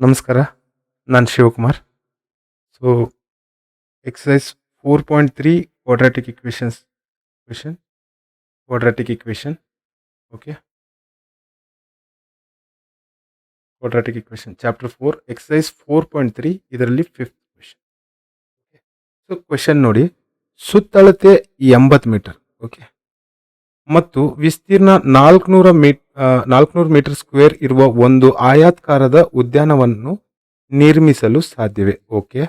ನಮಸ್ಕಾರ. ನಾನು Shivakumar. So, exercise 4.3 quadratic equations question quadratic equation okay. Quadratic equation chapter 4 exercise 4.3 ಇದರಲ್ಲಿ 5th question. So question ನೋಡಿ, ಸುತ್ತಳತೆ 80 metre okay ಮತ್ತು ವಿಸ್ತೀರ್ಣ 400 ಮೀಟರ್ ಸ್ಕ್ವೇರ್ ಇರುವ ಒಂದು ಆಯಾತ್ಕಾರದ ಉದ್ಯಾನವನ್ನು ನಿರ್ಮಿಸಲು ಸಾಧ್ಯವೇ? ಓಕೆ,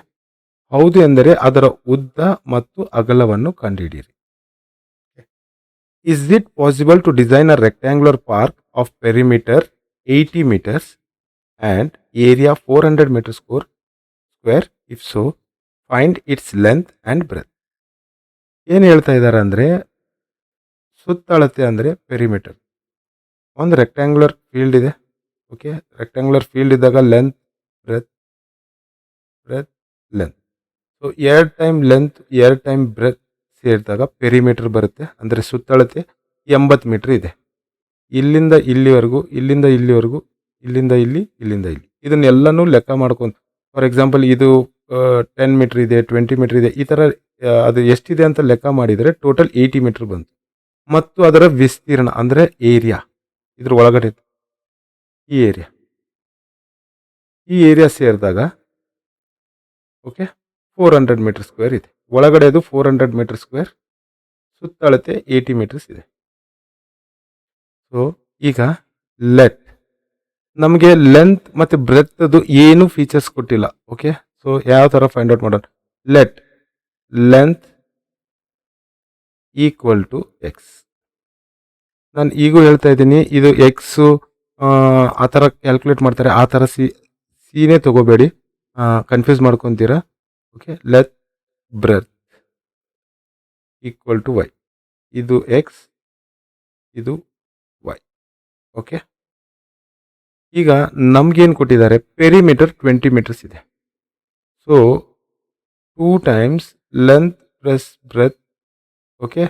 ಹೌದು ಎಂದರೆ ಅದರ ಉದ್ದ ಮತ್ತು ಅಗಲವನ್ನು ಕಂಡುಹಿಡಿಯಿರಿ. Is it possible to design a rectangular park of perimeter 80 meters and area 400 meters square? If so, find its length and breadth. ಏನು ಹೇಳ್ತಾ ಇದ್ದಾರೆ ಅಂದರೆ, ಸುತ್ತಳತೆ ಅಂದರೆ ಪೆರಿಮೀಟರ್. ಒಂದು ರೆಕ್ಟ್ಯಾಂಗ್ಯುಲರ್ ಫೀಲ್ಡ್ ಇದೆ ಓಕೆ. ರೆಕ್ಟ್ಯಾಂಗ್ಯುಲರ್ ಫೀಲ್ಡ್ ಇದ್ದಾಗ length breadth length. So 2 time length 2 time breadth ಸೇರಿದಾಗ ಪೆರಿಮೀಟರ್ ಬರುತ್ತೆ. ಅಂದರೆ ಸುತ್ತಳತೆ 80 ಮೀಟರ್ ಇದೆ. ಇಲ್ಲಿಂದ ಇಲ್ಲಿವರೆಗೂ, ಇಲ್ಲಿಂದ ಇಲ್ಲಿವರೆಗೂ, ಇಲ್ಲಿಂದ ಇಲ್ಲಿ, ಇಲ್ಲಿಂದ ಇಲ್ಲಿ, ಇದನ್ನೆಲ್ಲನೂ ಲೆಕ್ಕ ಮಾಡ್ಕೊಂಡು, ಫಾರ್ ಎಕ್ಸಾಂಪಲ್ ಇದು 10 ಮೀಟರ್ ಇದೆ, 20 ಮೀಟರ್ ಇದೆ, ಈ ಥರ ಅದು ಎಷ್ಟಿದೆ ಅಂತ ಲೆಕ್ಕ ಮಾಡಿದರೆ ಟೋಟಲ್ 80 ಮೀಟರ್ ಬಂತು. ಮತ್ತು ಅದರ ವಿಸ್ತೀರ್ಣ ಅಂದರೆ ಏರಿಯಾ, ಇದ್ರ ಒಳಗಡೆ ಈ ಏರಿಯಾ ಸೇರಿದಾಗ ಓಕೆ 400 ಮೀಟರ್ ಸ್ಕ್ವೇರ್ ಇದೆ. ಒಳಗಡೆ ಅದು 400 ಮೀಟರ್ ಸ್ಕ್ವೇರ್, ಸುತ್ತಳತೆ 80 ಮೀಟರ್ಸ್ ಇದೆ. ಸೊ ಈಗ ನಮಗೆ ಲೆಂತ್ ಮತ್ತು ಬ್ರೆತ್ ಅದು ಏನು ಫೀಚರ್ಸ್ ಕೊಟ್ಟಿಲ್ಲ ಓಕೆ. ಸೊ ಯಾವ ಥರ ಫೈಂಡ್ ಔಟ್ ಮಾಡೋಣ? Length equal to x. ನಾನು ಈಗೂ ಹೇಳ್ತಾ ಇದ್ದೀನಿ, ಇದು ಎಕ್ಸು ಆ ಥರ ಕ್ಯಾಲ್ಕುಲೇಟ್ ಮಾಡ್ತಾರೆ, ಆ ಥರ ಸಿನೇ ತಗೋಬೇಡಿ, ಕನ್ಫ್ಯೂಸ್ ಮಾಡ್ಕೊತೀರಾ okay. Breadth equal to Y. ಇದು ಎಕ್ಸ್, ಇದು ವೈ ಓಕೆ. ಈಗ ನಮ್ಗೇನು ಕೊಟ್ಟಿದ್ದಾರೆ? ಪೆರಿಮೀಟರ್ 20 ಮೀಟರ್ಸ್ ಇದೆ. So 2 times length plus breadth okay.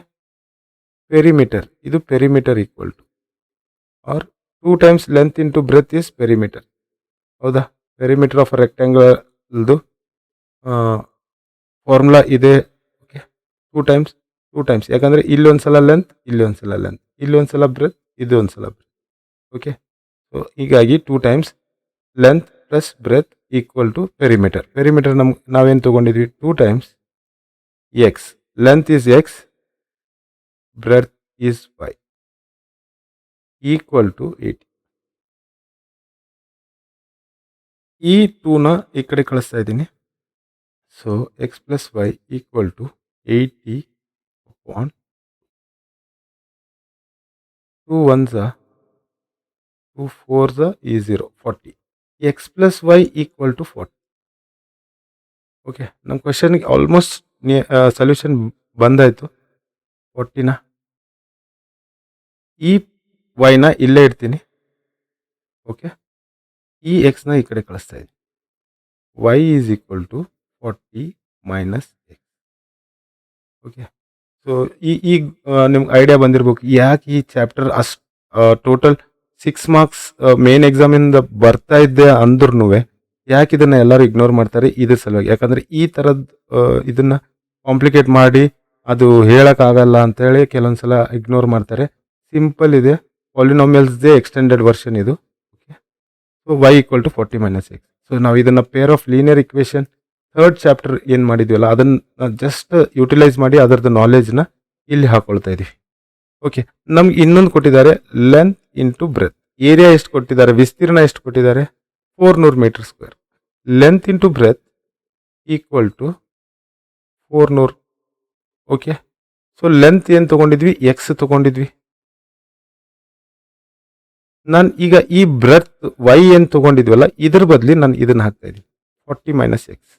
Perimeter, ಇದು perimeter equal to or 2 times length into breadth is perimeter. ಹೌದಾ? ಪೆರಿಮೀಟರ್ ಆಫ್ ರೆಕ್ಟ್ಯಾಂಗಲ್ದು ಫಾರ್ಮುಲಾ ಇದೆ ಓಕೆ. 2 ಟೈಮ್ಸ್ ಯಾಕಂದರೆ ಇಲ್ಲಿ ಒಂದ್ಸಲ ಲೆಂತ್, ಇಲ್ಲಿ ಒಂದ್ಸಲ ಲೆಂತ್, ಇಲ್ಲಿ ಒಂದ್ಸಲ ಬ್ರೆತ್, ಇದು ಒಂದ್ಸಲ ಬ್ರೆತ್ ಓಕೆ. ಸೊ ಹೀಗಾಗಿ 2 times length plus breadth equal to perimeter. ನಾವೇನು ತೊಗೊಂಡಿದ್ವಿ? 2 times x. Length is x, breadth is y equal to 80. ಈ 2ನ ಈ ಕಡೆ ಕಳಿಸ್ತಾ ಇದ್ದೀನಿ. So x plus y equal to 80 upon 2 1s 2 4s is 0 40. X plus y equal to 40 okay. ನಮ್ಮ ಕ್ವೆಶನ್ಗೆ ಆಲ್ಮೋಸ್ಟ್ ಸೊಲ್ಯೂಷನ್ ಬಂದಾಯಿತು. 40ನ ಈ ವೈನ ಇಲ್ಲೇ ಇಡ್ತೀನಿ ಓಕೆ. ಈ ಎಕ್ಸ್ನ ಈ ಕಡೆ ಕಳಿಸ್ತಾ ಇದ್ದೀನಿ. Y is equal to 40 minus x okay. So ಈಗ ನಿಮ್ಗೆ ಐಡಿಯಾ ಬಂದಿರ್ಬೇಕು ಯಾಕೆ ಈ ಚಾಪ್ಟರ್ ಟೋಟಲ್ 6 ಮಾರ್ಕ್ಸ್ ಮೇನ್ ಎಕ್ಸಾಮಿಂದ ಬರ್ತಾ ಇದ್ದೆ ಅಂದ್ರೂ ಯಾಕೆ ಇದನ್ನು ಎಲ್ಲರೂ ಇಗ್ನೋರ್ ಮಾಡ್ತಾರೆ? ಇದ್ರ ಸಲುವಾಗಿ. ಯಾಕಂದರೆ ಈ ಥರದ್ದು ಇದನ್ನು ಕಾಂಪ್ಲಿಕೇಟ್ ಮಾಡಿ ಅದು ಹೇಳೋಕ್ಕಾಗಲ್ಲ ಅಂತೇಳಿ ಕೆಲವೊಂದು ಸಲ ಇಗ್ನೋರ್ ಮಾಡ್ತಾರೆ. ಸಿಂಪಲ್ ಇದೆ, ಪಾಲಿನಾಮಿಯಲ್ಸ್ದೇ ಎಕ್ಸ್ಟೆಂಡೆಡ್ ವರ್ಷನ್ ಇದು okay. So y equal to 40 minus x. So ನಾವು ಇದನ್ನು pair of linear equation 3rd chapter ಏನು ಮಾಡಿದ್ವಲ್ಲ ಅದನ್ನು ಜಸ್ಟ್ ಯುಟಿಲೈಸ್ ಮಾಡಿ ಅದರದ್ದು ನಾಲೆಜ್ನ ಇಲ್ಲಿ ಹಾಕೊಳ್ತಾ ಇದ್ದೀವಿ ಓಕೆ. ನಮ್ಗೆ ಇನ್ನೊಂದು ಕೊಟ್ಟಿದ್ದಾರೆ, ಲೆಂತ್ ಇಂಟು ಬ್ರೆತ್. ಏರಿಯಾ ಎಷ್ಟು ಕೊಟ್ಟಿದ್ದಾರೆ? ವಿಸ್ತೀರ್ಣ ಎಷ್ಟು ಕೊಟ್ಟಿದ್ದಾರೆ? 400 metre square. Length into breadth equal to 400 okay. So length ಏನು ತೊಗೊಂಡಿದ್ವಿ? ಎಕ್ಸ್ ತೊಗೊಂಡಿದ್ವಿ. ನಾನು ಈಗ ಈ ಬ್ರೆತ್ ವೈ ಏನು ತೊಗೊಂಡಿದ್ವಲ್ಲ ಇದ್ರ ಬದಲಿ ನಾನು ಇದನ್ನು ಹಾಕ್ತಾ ಇದ್ದೀನಿ. 40 ಮೈನಸ್ ಎಕ್ಸ್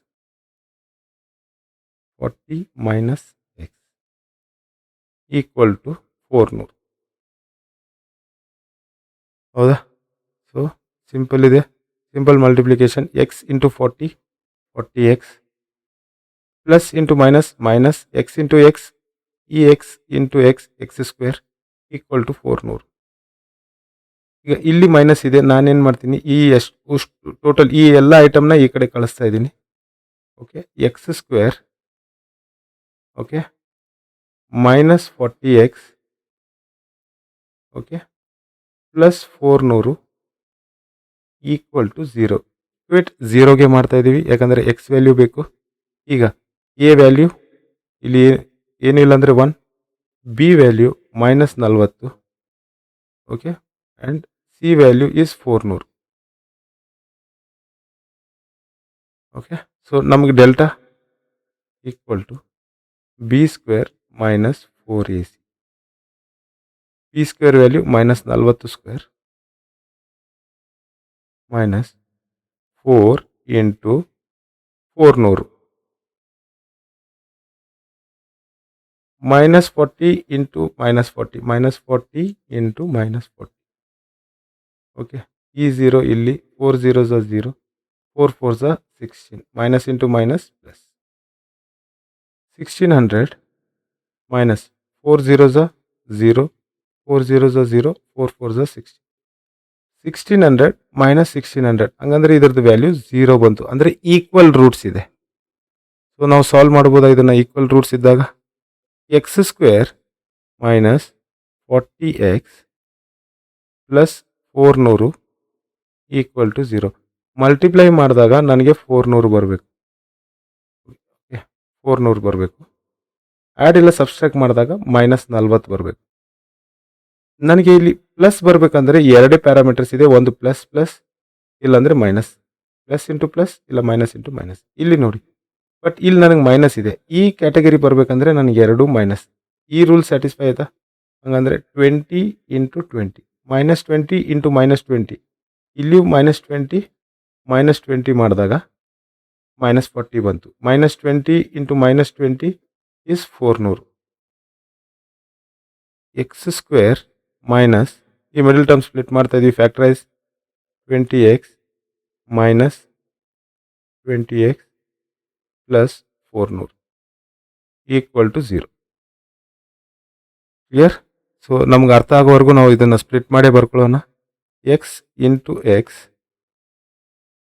ಈಕ್ವಲ್ ಟು 400 ಹೌದಾ? ಸೊ ಸಿಂಪಲ್ ಇದೆ, simple multiplication. X into 40 40x plus into minus X into X, ಈ X into X square equal to 400. ಈಗ ಇಲ್ಲಿ ಮೈನಸ್ ಇದೆ, ನಾನೇನು ಮಾಡ್ತೀನಿ, ಈ ಎಷ್ಟು ಟೋಟಲ್ ಈ ಎಲ್ಲ ಐಟಮ್ನ ಈ ಕಡೆ ಕಳಿಸ್ತಾ ಇದ್ದೀನಿ. Okay, x square, okay, minus 40x, okay, plus 400 equal to 0. ಕ್ವಿಟ್ 0ಗೆ ಮಾಡ್ತಾ ಇದ್ದೀವಿ, ಯಾಕಂದರೆ ಎಕ್ಸ್ ವ್ಯಾಲ್ಯೂ ಬೇಕು. ಈಗ ಎ ವ್ಯಾಲ್ಯೂ ಇಲ್ಲಿ ಏನಿಲ್ಲ ಅಂದರೆ 1, B value minus 40, okay, and C value is 400. Okay, so ನಮಗೆ delta equal to B square minus 4ac. B square value minus 40 square minus 4 into 400 minus 40 into minus 40, minus 40 into minus 40. Okay, ಈ 0 ಇಲ್ಲಿ 4 zeros are 0, 4 4s are 16, minus into minus plus 1600 minus 4 zeros are 0, 4 zeros are 0, 4 4s are 16, 1600 minus 1600 ಹಂಗಂದ್ರೆ ಇದರದ್ದು value 0 ಬಂತು, ಅಂದರೆ equal roots ಇದೆ. So ನಾವು solve ಮಾಡ್ಬೋದಾ ಇದನ್ನು ಈಕ್ವಲ್ ರೂಟ್ಸ್ ಇದ್ದಾಗ? X square minus 40x plus 400 equal to 0. Multiply ಮಾಡಿದಾಗ ನನಗೆ 400 ಬರಬೇಕು. ಓಕೆ, 400 ಬರಬೇಕು. ಆ್ಯಡ್ ಇಲ್ಲ ಸಬ್ಸ್ಟ್ರಾಕ್ಟ್ ಮಾಡಿದಾಗ ಮೈನಸ್ 40 ಬರಬೇಕು. ನನಗೆ ಇಲ್ಲಿ ಪ್ಲಸ್ ಬರಬೇಕಂದ್ರೆ ಎರಡೇ ಪ್ಯಾರಾಮೀಟರ್ಸ್ ಇದೆ, ಒಂದು ಪ್ಲಸ್ ಪ್ಲಸ್ ಇಲ್ಲಾಂದರೆ ಮೈನಸ್, ಪ್ಲಸ್ ಇಂಟು ಪ್ಲಸ್ ಇಲ್ಲ ಮೈನಸ್ ಇಂಟು ಮೈನಸ್. ಇಲ್ಲಿ ನೋಡಿ, ಬಟ್ ಇಲ್ಲಿ ನನಗೆ ಮೈನಸ್ ಇದೆ. ಈ ಕ್ಯಾಟಗರಿ ಬರಬೇಕಂದ್ರೆ ನನಗೆ ಎರಡು ಮೈನಸ್. ಈ ರೂಲ್ ಸ್ಯಾಟಿಸ್ಫೈ ಆಯಿತಾ? ಹಂಗಂದರೆ 20 ಇಂಟು 20 ಮೈನಸ್ 20 ಇಂಟು ಮೈನಸ್ 20, ಇಲ್ಲಿಯೂ ಮೈನಸ್ 20 ಮಾಡಿದಾಗ ಮೈನಸ್ 40 ಬಂತು. Minus 20 into minus 20 is 400. X square minus ಈ ಮಿಡಲ್ ಟರ್ಮ್ ಸ್ಪ್ಲಿಟ್ ಮಾಡ್ತಾ ಇದ್ದೀವಿ, factorise 20x minus 20x plus 400 equal to 0. Clear? So ನಮ್ಗೆ ಅರ್ಥ ಆಗೋವರೆಗೂ ನಾವು ಇದನ್ನು ಸ್ಪ್ಲಿಟ್ ಮಾಡೇ ಬರ್ಕೊಳ್ಳೋಣ. X into X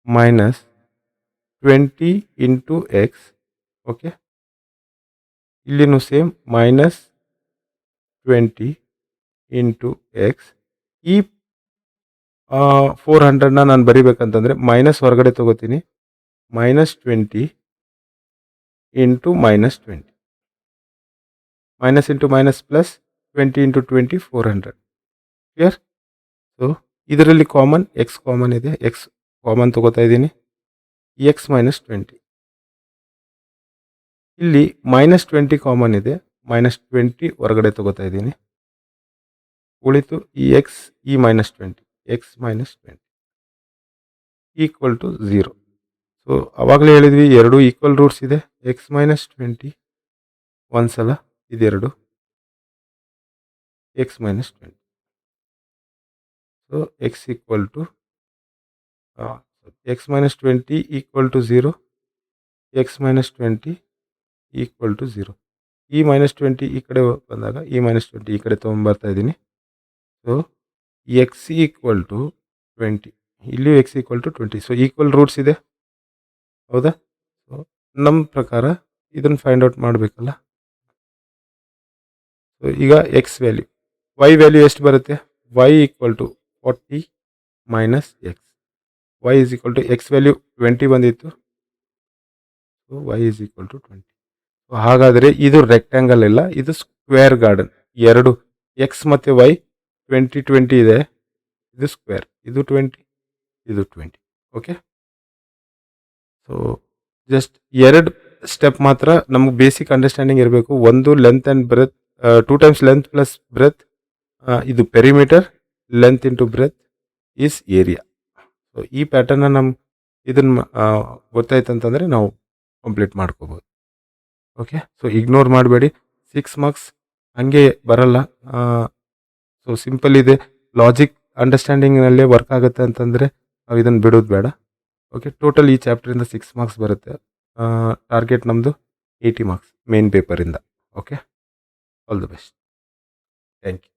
minus 20 into X, okay, ಇಲ್ಲಿನೂ ಸೇಮ್ ಮೈನಸ್ 20 ಇಂಟು ಎಕ್ಸ್. ಈ 400ನ ನಾನು ಬರಿಬೇಕಂತಂದರೆ ಮೈನಸ್ ಹೊರಗಡೆ ತಗೋತೀನಿ, minus 20 into minus 20, minus into minus plus 20 into 20 400. Clear? So ಇದರಲ್ಲಿ ಕಾಮನ್ ಎಕ್ಸ್ ಕಾಮನ್ ಇದೆ, ಎಕ್ಸ್ ಕಾಮನ್ ತಗೋತಾ ಇದ್ದೀನಿ. ಎಕ್ಸ್ ಮೈನಸ್ 20, ಇಲ್ಲಿ ಮೈನಸ್ 20 ಕಾಮನ್ ಇದೆ, ಮೈನಸ್ 20 ಹೊರಗಡೆ ತಗೋತಾ ಇದ್ದೀನಿ. ಉಳಿತು ಈ ಎಕ್ಸ್, ಈ minus 20, x minus 20 equal to 0. So ಅವಾಗಲೇ ಹೇಳಿದ್ವಿ ಎರಡು ಈಕ್ವಲ್ ರೂಟ್ಸ್ ಇದೆ. ಎಕ್ಸ್ ಮೈನಸ್ 20 ಒಂದ್ಸಲ, ಇದೆರಡು x minus 20. So x equal to x minus 20 equal to 0, x minus 20 equal to 0. ಈ ಮೈನಸ್ 20 ಈ ಕಡೆ ಬಂದಾಗ ಈ ಮೈನಸ್ 20 ಈ ಕಡೆ ತೊಗೊಂಬರ್ತಾ ಇದ್ದೀನಿ. ಸೊ ಎಕ್ಸ್ ಈಕ್ವಲ್ ಟು 20, ಇಲ್ಲಿಯೂ x equal to 20. So equal roots ಇದೆ, ಹೌದಾ? ಸೊ ನಮ್ಮ ಪ್ರಕಾರ ಇದನ್ನು ಫೈಂಡ್ ಔಟ್ ಮಾಡಬೇಕಲ್ಲ. ಸೊ ಈಗ ಎಕ್ಸ್ ವ್ಯಾಲ್ಯೂ, ವೈ ವ್ಯಾಲ್ಯೂ ಎಷ್ಟು ಬರುತ್ತೆ? Y equal to 40 minus x. Y is equal to x value 20 ಬಂದಿತ್ತು, so y is equal to 20. So ಹಾಗಾದರೆ ಇದು ರೆಕ್ಟ್ಯಾಂಗಲ್ ಇಲ್ಲ, ಇದು ಸ್ಕ್ವೇರ್ ಗಾರ್ಡನ್. ಎರಡು ಎಕ್ಸ್ ಮತ್ತು ವೈ 20 20 ಇದೆ, ಇದು ಸ್ಕ್ವೇರ್, ಇದು 20, ಇದು 20. ಓಕೆ, ಸೊ ಜಸ್ಟ್ ಎರಡು ಸ್ಟೆಪ್ ಮಾತ್ರ ನಮ್ಗೆ ಬೇಸಿಕ್ ಅಂಡರ್ಸ್ಟ್ಯಾಂಡಿಂಗ್ ಇರಬೇಕು. ಒಂದು length and breadth, 2 times length plus breadth, ಇದು perimeter, length into breadth is area. So ಈ ಪ್ಯಾಟರ್ನ ನಮ್ಗೆ ಇದನ್ನು ಗೊತ್ತಾಯ್ತು ಅಂತಂದರೆ ನಾವು ಕಂಪ್ಲೀಟ್ ಮಾಡ್ಕೋಬೋದು. ಓಕೆ, ಸೊ ಇಗ್ನೋರ್ ಮಾಡಬೇಡಿ, 6 ಮಾರ್ಕ್ಸ್ ಹಾಗೆ ಬರಲ್ಲ. ಸೊ ಸಿಂಪಲ್ ಇದೆ, ಲಾಜಿಕ್ ಅಂಡರ್ಸ್ಟ್ಯಾಂಡಿಂಗ್ನಲ್ಲೇ ವರ್ಕ್ ಆಗುತ್ತೆ ಅಂತಂದರೆ ನಾವು ಇದನ್ನು ಬಿಡೋದು ಬೇಡ. ಓಕೆ, ಟೋಟಲ್ ಈ ಚಾಪ್ಟರಿಂದ 6 ಮಾರ್ಕ್ಸ್ ಬರುತ್ತೆ. ಟಾರ್ಗೆಟ್ ನಮ್ಮದು 80 ಮಾರ್ಕ್ಸ್ ಮೇನ್ ಪೇಪರಿಂದ. Okay, all the best, thank you.